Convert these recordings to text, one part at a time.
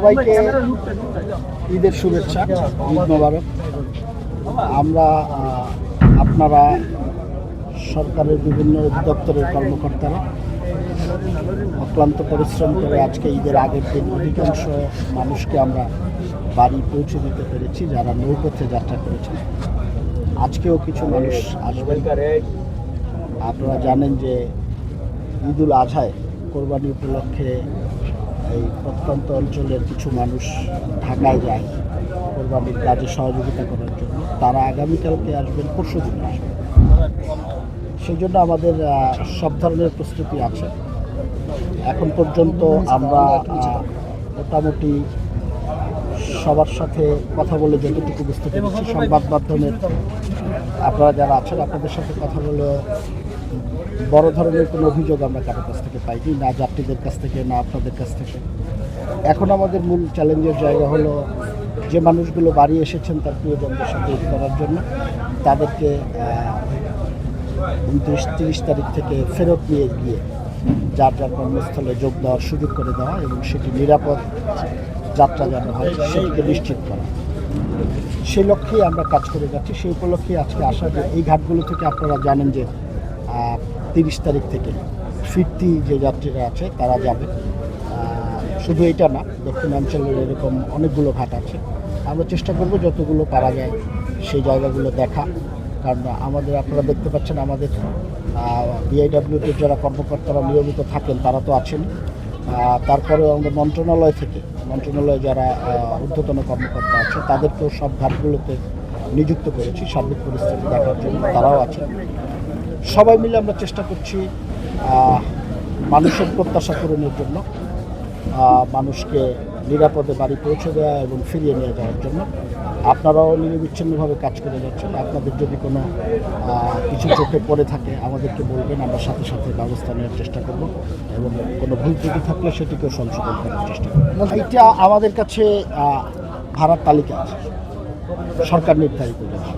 সবাইকে ঈদের শুভেচ্ছা, ঈদ মোবারক। আমরা আপনারা সরকারের বিভিন্ন অধিদপ্তরের কর্মকর্তারা অক্লান্ত পরিশ্রম করে আজকে ঈদের আগের দিন অধিকাংশ মানুষকে আমরা বাড়ি পৌঁছে দিতে পেরেছি যারা নৌপথে যাত্রা করেছেন। আজকেও কিছু মানুষ আসবেন। আপনারা জানেন যে ঈদুল আজহায় কোরবানি উপলক্ষে এই প্রত্যন্ত অঞ্চলের কিছু মানুষ ঢাকায় যায় কোরবানির কাজে সহযোগিতা করার জন্য। তারা আগামীকালকে আসবেন, পরশু দিন আসবেন। সেই জন্য আমাদের সব ধরনের প্রস্তুতি আছে। এখন পর্যন্ত আমরা মোটামুটি সবার সাথে কথা বলে যতটুকু বুঝতে পেরেছি, সংবাদ মাধ্যমের আপনারা যারা আছেন আপনাদের সাথে কথা বলে বড় ধরনের কোনো অভিযোগ আমরা কারোর কাছ থেকে পাইনি, না যাত্রীদের কাছ থেকে, না আপনাদের কাছ থেকে। এখন আমাদের মূল চ্যালেঞ্জের জায়গা হলো যে মানুষগুলো বাড়ি এসেছেন তার প্রিয়জনদের সাথে ঈদ করার জন্য, তাদেরকে 29-30 তারিখ থেকে ফেরত নিয়ে গিয়ে যার যার কর্মস্থলে যোগ দেওয়ার সুযোগ করে দেওয়া এবং সেটি নিরাপদ যাত্রা যেন হয় সেটিকে নিশ্চিত করা। সেই লক্ষ্যেই আমরা কাজ করে যাচ্ছি। সেই উপলক্ষেই আজকে আসা যে এই ঘাটগুলো থেকে আপনারা জানেন যে 30 তারিখ থেকে ফিরতি যে যাত্রীরা আছে তারা যাবে। শুধু এটা না, দক্ষিণাঞ্চলের এরকম অনেকগুলো ঘাট আছে। আমরা চেষ্টা করব যতগুলো পারা যায় সেই জায়গাগুলো দেখা। কারণ আমাদের আপনারা দেখতে পাচ্ছেন আমাদের বিআইডব্লিউতে যারা কর্মকর্তারা নিয়মিত থাকেন তারা তো আছেন। তারপরেও আমরা মন্ত্রণালয়ে যারা ঊর্ধ্বতন কর্মকর্তা আছে তাদেরকেও সব ঘাটগুলোতে নিযুক্ত করেছি সার্বিক পরিস্থিতি দেখার জন্য, তারাও আছেন। সবাই মিলে আমরা চেষ্টা করছি মানুষের প্রত্যাশা পূরণের জন্য, মানুষকে নিরাপদে বাড়ি পৌঁছে দেওয়া এবং ফিরিয়ে নিয়ে যাওয়ার জন্য। আপনারাও নিরবিচ্ছিন্নভাবে কাজ করে যাচ্ছেন। আপনাদের যদি কোনো কিছু চোখে পড়ে থাকে আমাদেরকে বলবেন, আমরা সাথে সাথে ব্যবস্থা নেওয়ার চেষ্টা করব এবং কোনো ভুল ত্রুটি থাকলে সেটিকেও সংশোধন করার চেষ্টা করব। এইটা আমাদের কাছে ভাড়ার তালিকা আছে, সরকার নির্ধারিত ভাড়া।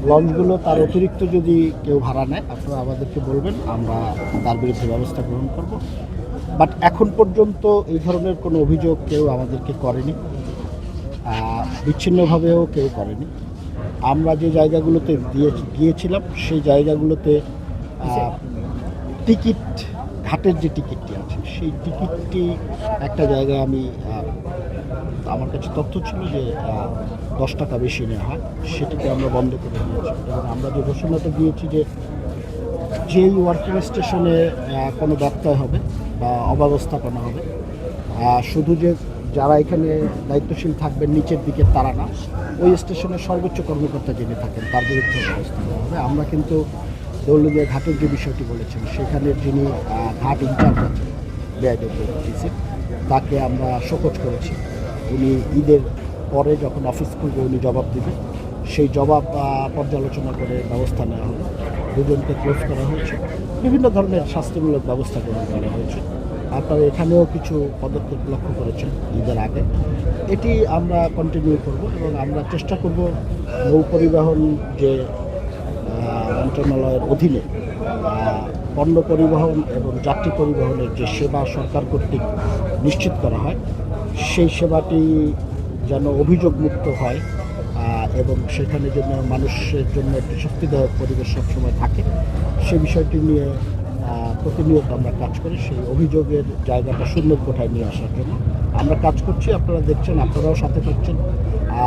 লঞ্চগুলো তার অতিরিক্ত যদি কেউ ভাড়া নেয় আপনারা আমাদেরকে বলবেন, আমরা তার বিরুদ্ধে ব্যবস্থা গ্রহণ করব। বাট এখন পর্যন্ত এই ধরনের কোনো অভিযোগ কেউ আমাদেরকে করেনি, বিচ্ছিন্নভাবেও কেউ করেনি। আমরা যে জায়গাগুলোতে গিয়েছিলাম সেই জায়গাগুলোতে টিকিট, ঘাটের যে টিকিটটি আছে সেই টিকিটটি একটা জায়গায় আমার কাছে তথ্য ছিল যে 10 টাকা বেশি নেওয়া হয়, সেটিকে আমরা বন্ধ করে দিয়েছি। এবং আমরা যে ঘোষণাটা দিয়েছি যে যেই ওয়ার্কিং স্টেশনে কোনো ব্যত্যয় হবে বা অব্যবস্থাপনা হবে, শুধু যে যারা এখানে দায়িত্বশীল থাকবেন নিচের দিকে তারা না, ওই স্টেশনের সর্বোচ্চ কর্মকর্তা যিনি থাকেন তার বিরুদ্ধে ব্যবস্থা নেওয়া হবে। আমরা কিন্তু দৌলতদিয়া ঘাটের যে বিষয়টি বলেছেন সেখানের যিনি ঘাট ইনচার্জ আছেন বিআইডব্লিউটিসির, তাকে আমরা শোকজ করেছি। উনি ঈদের পরে যখন অফিস খুলবে উনি জবাব দেবেন, সেই জবাব পর্যালোচনা করে ব্যবস্থা নেওয়া হলো। দুজনকে ক্লোজ করা হয়েছে, বিভিন্ন ধরনের শাস্তিমূলক ব্যবস্থা গ্রহণ করা হয়েছে। আপনারা এখানেও কিছু পদক্ষেপ লক্ষ্য করেছেন ঈদের আগে, এটি আমরা কন্টিনিউ করব এবং আমরা চেষ্টা করব নৌ পরিবহন যে মন্ত্রণালয়ের অধীনে পণ্য পরিবহন এবং যাত্রী পরিবহনের যে সেবা সরকার কর্তৃক নিশ্চিত করা হয় সেই সেবাটি যেন অভিযোগমুক্ত হয় এবং সেখানে যেন মানুষের জন্য একটি শক্তিদায়ক পরিবেশ সবসময় থাকে, সে বিষয়টি নিয়ে প্রতিনিয়ত আমরা কাজ করি। সেই অভিযোগের জায়গাটা শূন্য কোঠায় নিয়ে আসার জন্য আমরা কাজ করছি। আপনারা দেখছেন, আপনারাও সাথে পাচ্ছেন।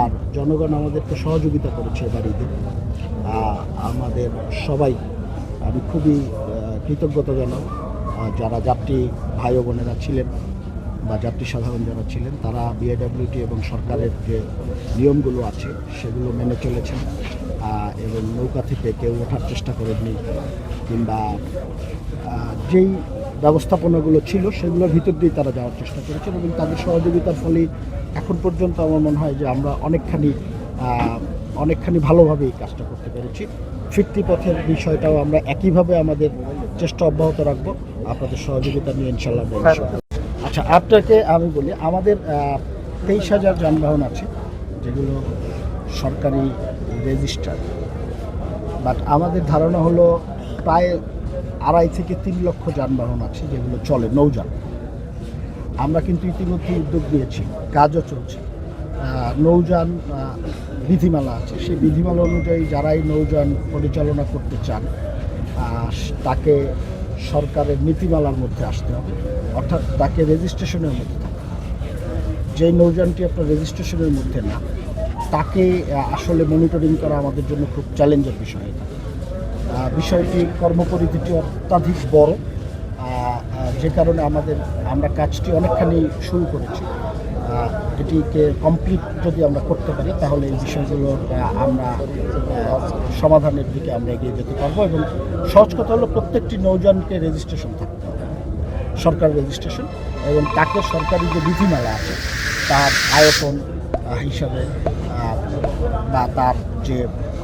আর জনগণ আমাদেরকে সহযোগিতা করেছে এবার ঈদে। আমাদের সবাই, আমি খুবই কৃতজ্ঞতা জানাব যারা যাত্রী ভাই ও বোনেরা ছিলেন বা যাত্রী সাধারণ যারা ছিলেন, তারা বিআইডব্লিউটি এবং সরকারের যে নিয়মগুলো আছে সেগুলো মেনে চলেছেন এবং নৌকা থেকে কেউ ওঠার চেষ্টা করেননি কিংবা যেই ব্যবস্থাপনাগুলো ছিল সেগুলোর ভিতর দিয়ে তারা যাওয়ার চেষ্টা করেছেন এবং তাদের সহযোগিতার ফলে এখন পর্যন্ত আমার মনে হয় যে আমরা অনেকখানি ভালোভাবে এই কাজটা করতে পেরেছি। ফিরতি পথের বিষয়টাও আমরা একইভাবে আমাদের চেষ্টা অব্যাহত রাখবো আপনাদের সহযোগিতা নিয়ে ইনশাল্লাহ। আচ্ছা, আপনাকে আমি বলি, আমাদের 23,000 যানবাহন আছে যেগুলো সরকারি রেজিস্টার, বাট আমাদের ধারণা হলো প্রায় 2.5 থেকে 3 লক্ষ যানবাহন আছে যেগুলো চলে, নৌযান। আমরা কিন্তু ইতিমধ্যে উদ্যোগ নিয়েছি, কাজও চলছে। নৌযান বিধিমালা আছে, সেই বিধিমালা অনুযায়ী যারাই নৌযান পরিচালনা করতে চান তাকে সরকারের নীতিমালার মধ্যে আসতে হবে, অর্থাৎ তাকে রেজিস্ট্রেশনের মধ্যে থাকতে হবে। যেই নৌযানটি আপনার রেজিস্ট্রেশনের মধ্যে না, তাকে আসলে মনিটরিং করা আমাদের জন্য খুব চ্যালেঞ্জের বিষয়। বিষয়টি কর্মপরিধিটি অত্যাধিক বড়, যে কারণে আমরা কাজটি অনেকখানি শুরু করেছি। এটিকে কমপ্লিট যদি আমরা করতে পারি তাহলে এই বিষয়গুলোর আমরা সমাধানের দিকে আমরা এগিয়ে যেতে পারবো। এবং সহজ কথা হলো, প্রত্যেকটি নৌযানকে রেজিস্ট্রেশন থাকতে হবে, সরকার রেজিস্ট্রেশন, এবং তাকে সরকারি যে বিধিমালা আছে তার আয়তন হিসাবে বা তার যে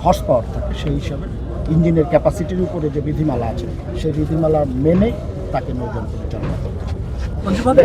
হর্স পাওয়ার থাকে সেই হিসাবে ইঞ্জিনের ক্যাপাসিটির উপরে যে বিধিমালা আছে সেই বিধিমালা মেনে তাকে নৌযান পরিচালনা করতে হবে।